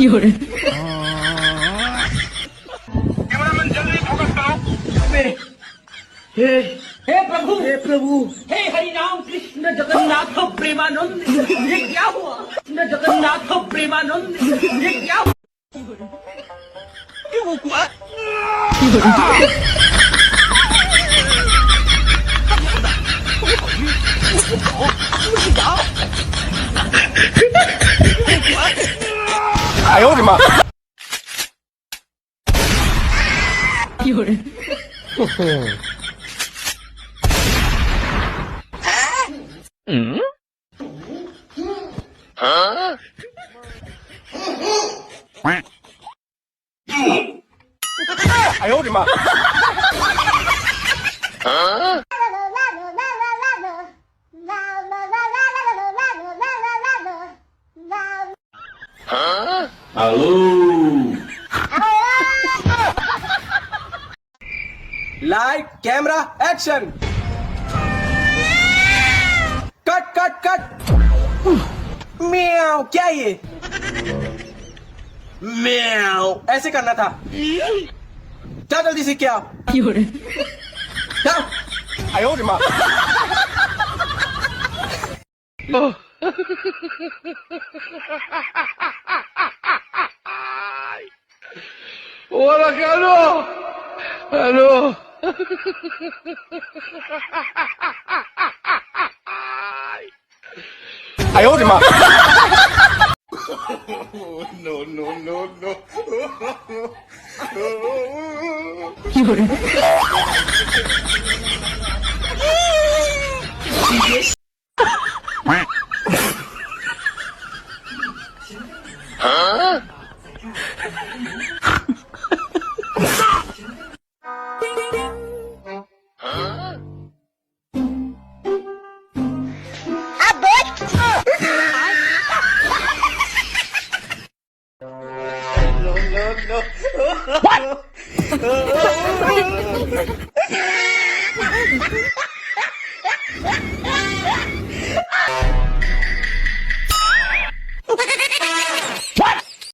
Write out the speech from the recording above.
有人， cameraman जल्दी focus करो हे प्रभु हे हरि राम कृष्ण जगन्नाथ प्रेमानंद ये क्या हुआ कृष्ण जगन्नाथ प्रेमानंद ये क्या हुआ 有人， 哎呦我的妈！ 有人， 哎呦我的妈！ light camera action cut cut cut म्याऊ क्या ये म्याऊ ऐसे करना था क्या जल्दी से क्या 有人， क्या 哎呦我的妈！ 我的天呐！哎呦！ 哎呦我的妈！No no no no！ 有人， no no no